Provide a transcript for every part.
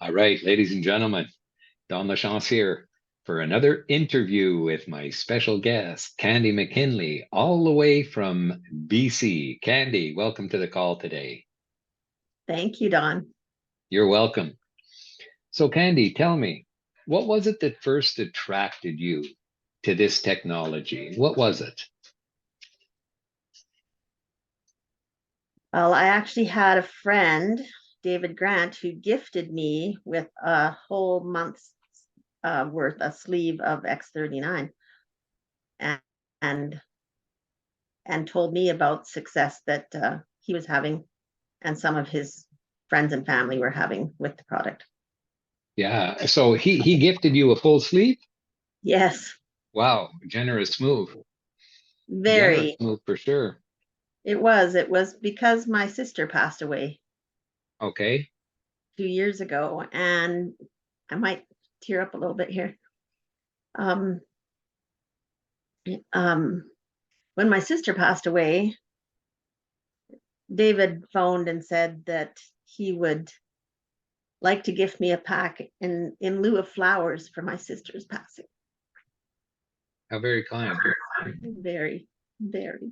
All right, ladies and gentlemen, Don LaChance here for another interview with my special guest, Candy McKinley, all the way from BC. Candy, welcome to the call today. Thank you, Don. You're welcome. So, Candy, tell me, what was it that first attracted you to this technology? What was it? Well, I actually had a friend, David Grant, who gifted me with a whole month's worth, a sleeve of X39, and and, and told me about success that he was having, and some of his friends and family were having with the product. Yeah, so he gifted you a full sleeve? Yes, Wow, generous move. Generous very. move for sure. It was. It was because my sister passed away Okay. 2 years ago, and I might tear up a little bit here. Um, um, when my sister passed away, David phoned and said that he would like to gift me a pack in lieu of flowers for my sister's passing. How very kind. Very, very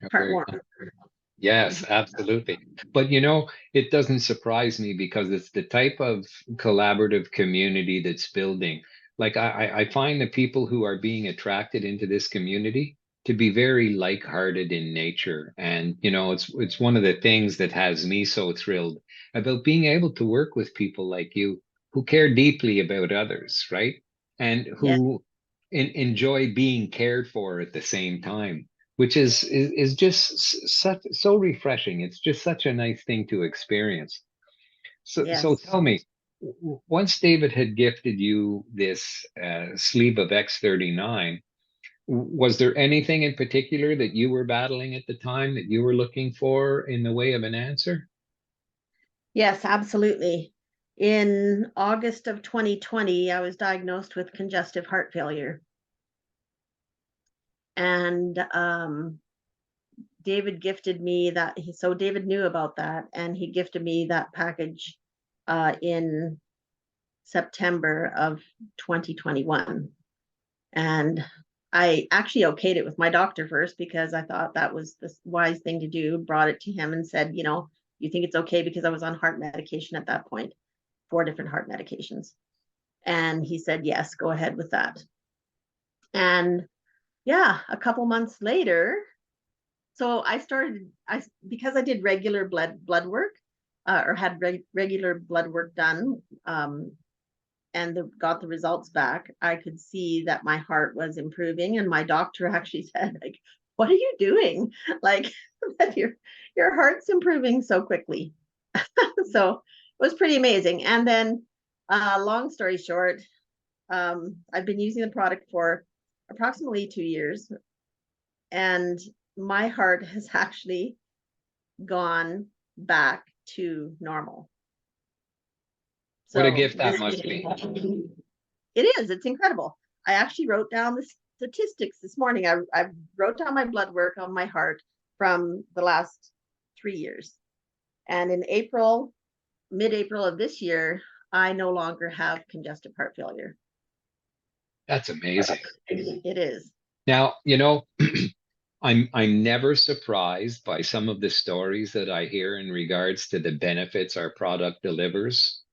How very kind. heartwarming. Yes, absolutely. But it doesn't surprise me because it's the type of collaborative community that's building. Like I find the people who are being attracted into this community to be very like-hearted in nature. And it's one of the things that has me so thrilled about being able to work with people like you who care deeply about others, right? And Yeah, who enjoy being cared for at the same time, which is just such so refreshing. It's just such a nice thing to experience. So yes. tell me, once David had gifted you this sleeve of X39, was there anything in particular that you were battling at the time that you were looking for in the way of an answer? Yes, absolutely. In August of 2020, I was diagnosed with congestive heart failure. And David gifted me that. So David knew about that, and he gifted me that package in September of 2021. And I actually okayed it with my doctor first because I thought that was the wise thing to do. Brought it to him and said, you think it's okay, because I was on heart medication at that point, 4 different heart medications. And he said, yes, go ahead with that. And yeah, a couple months later, so I started, because I did regular blood work, or had regular blood work done, and got the results back, I could see that my heart was improving. And my doctor actually said, like, what are you doing? Like, that your heart's improving so quickly. So it was pretty amazing. And then, long story short, I've been using the product for approximately 2 years, and my heart has actually gone back to normal. What a So gift that must be. it's incredible. I actually wrote down the statistics this morning. I wrote down my blood work on my heart from the last 3 years. And in April, mid-April of this year, I no longer have congestive heart failure. That's amazing. It is. Now, I'm never surprised by some of the stories that I hear in regards to the benefits our product delivers,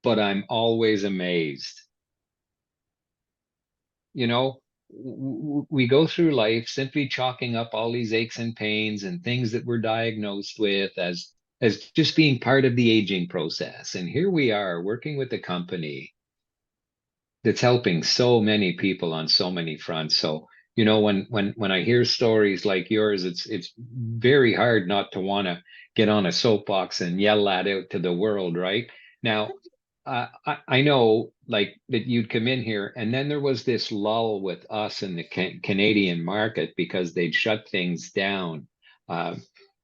but I'm always amazed. You know, we go through life simply chalking up all these aches and pains and things that we're diagnosed with as just being part of the aging process. And here we are working with a company that's helping so many people on so many fronts. So, when I hear stories like yours, it's very hard not to want to get on a soapbox and yell that out to the world, right? Now, I know like that you'd come in here, and then there was this lull with us in the Canadian market because they'd shut things down. Uh,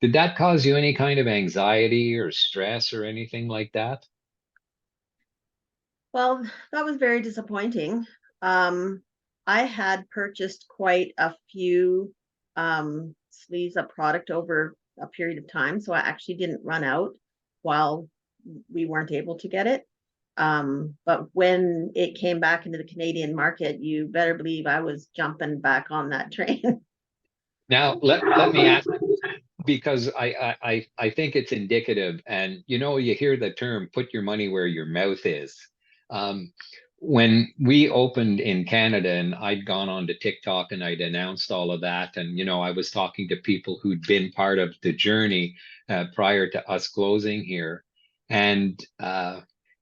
did that cause you any kind of anxiety or stress or anything like that? Well, that was very disappointing. Um, I had purchased quite a few sleeves of product over a period of time, so I actually didn't run out. while we weren't able to get it. But when it came back into the Canadian market, you better believe I was jumping back on that train. Now, let me ask, because I think it's indicative, and you hear the term "put your money where your mouth is." Um, when we opened in Canada, and I'd gone on to TikTok and I'd announced all of that, and I was talking to people who'd been part of the journey prior to us closing here, and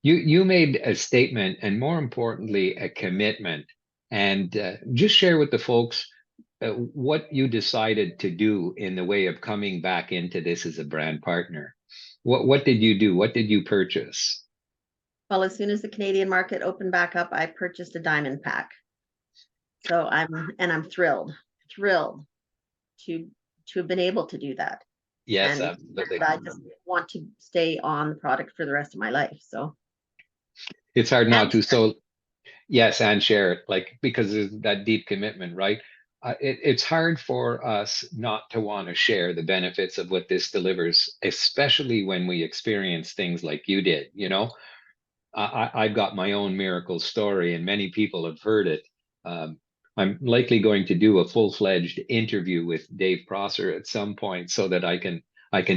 you made a statement, and more importantly, a commitment, and just share with the folks what you decided to do in the way of coming back into this as a brand partner. What did you do? What did you purchase? Well, as soon as the Canadian market opened back up, I purchased a diamond pack. So I'm thrilled to have been able to do that. Yes, And absolutely. I just want to stay on the product for the rest of my life. So, It's hard not and to. So yes, and share it, like, because there's that deep commitment, right? It's hard for us not to want to share the benefits of what this delivers, especially when we experience things like you did. I've got my own miracle story, and many people have heard it. Um, I'm likely going to do a full-fledged interview with Dave Prosser at some point, so that I can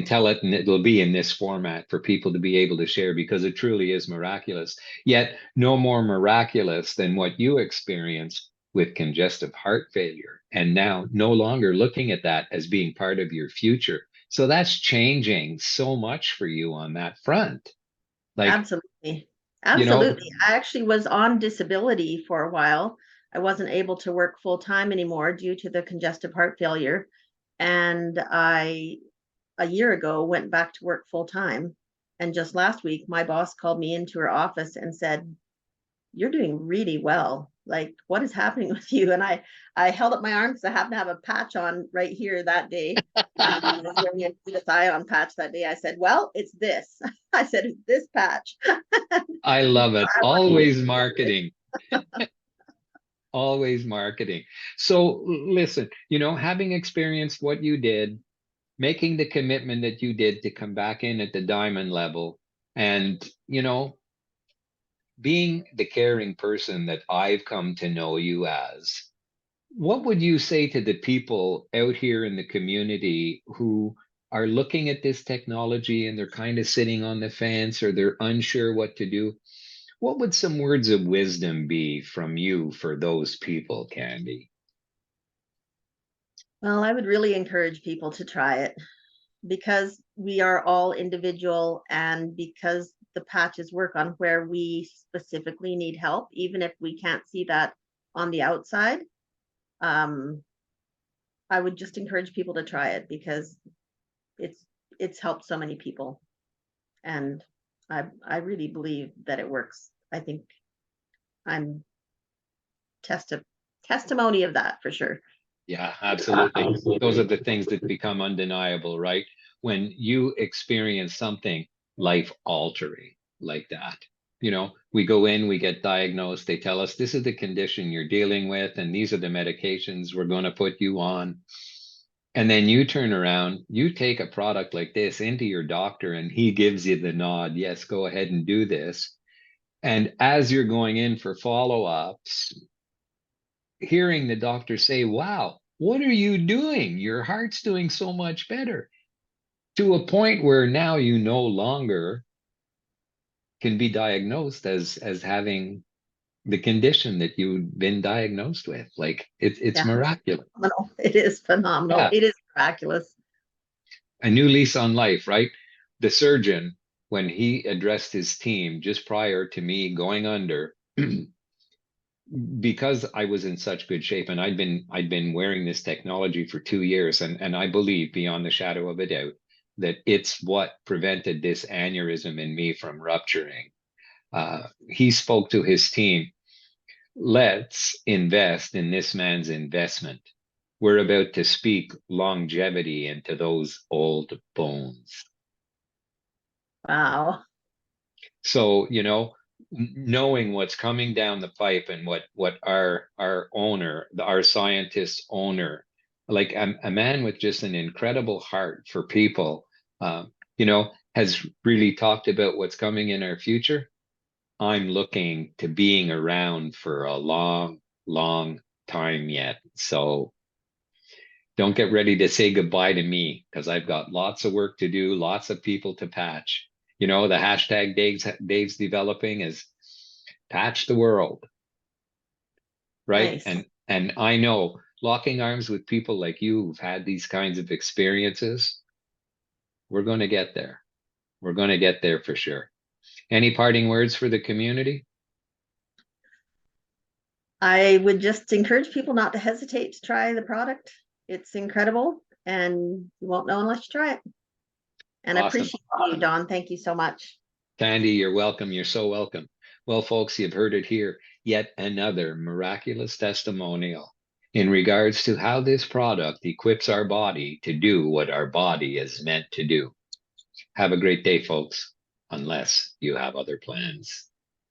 tell it, and it'll be in this format for people to be able to share, because it truly is miraculous. Yet no more miraculous than what you experienced with congestive heart failure, and now no longer looking at that as being part of your future. So that's changing so much for you on that front. Like, absolutely, you know, absolutely. I actually was on disability for a while. I wasn't able to work full time anymore due to the congestive heart failure. And a year ago, went back to work full time. And just last week, my boss called me into her office and said, "You're doing really well. Like, what is happening with you?" And I held up my arm because I happen to have a patch on right here that day. I was wearing a glutathione patch that day. I said, "Well, it's this." I said, "It's this patch." I love it. I want you to Always use it. marketing, always marketing. So listen, having experienced what you did, making the commitment that you did to come back in at the diamond level, and, being the caring person that I've come to know you as, what would you say to the people out here in the community who are looking at this technology and they're kind of sitting on the fence, or they're unsure what to do? What would some words of wisdom be from you for those people, Candy? Well, I would really encourage people to try it because we are all individual and because the patches work on where we specifically need help, even if we can't see that on the outside. Um, I would just encourage people to try it because it's it's helped so many people, and I really believe that it works. I think I'm testi- testimony of that for sure. Yeah, absolutely. Those are the things that become undeniable, right? When you experience something life altering like that. We go in, we get diagnosed, they tell us this is the condition you're dealing with, and these are the medications we're going to put you on. And then you turn around, you take a product like this into your doctor, and he gives you the nod, yes, go ahead and do this. And as you're going in for follow-ups, hearing the doctor say, wow, what are you doing? Your heart's doing so much better, to a point where now you no longer can be diagnosed as having the condition that you've been diagnosed with. Like, it's Yeah, miraculous. phenomenal. It is phenomenal. Yeah, It is miraculous. a new lease on life, right? The surgeon, when he addressed his team just prior to me going under, because I was in such good shape, and I'd been wearing this technology for 2 years, and I believe beyond the shadow of a doubt that it's what prevented this aneurysm in me from rupturing. He spoke to his team. Let's invest in this man's investment. We're about to speak longevity into those old bones. Wow. So, knowing what's coming down the pipe, and what our owner, our scientist owner, like a man with just an incredible heart for people, uh, has really talked about what's coming in our future, I'm looking to being around for a long, long time yet. So don't get ready to say goodbye to me because I've got lots of work to do, lots of people to patch. You know, the hashtag Dave's developing is patch the world, right? Nice. And I know locking arms with people like you who've had these kinds of experiences, we're going to get there. We're going to get there for sure. Any parting words for the community? I would just encourage people not to hesitate to try the product. It's incredible and you won't know unless you try it. And I Awesome. appreciate you, Don. Thank you so much. Sandy, you're welcome. You're so welcome. Well, folks, you've heard it here. Yet another miraculous testimonial in regards to how this product equips our body to do what our body is meant to do. Have a great day, folks, unless you have other plans.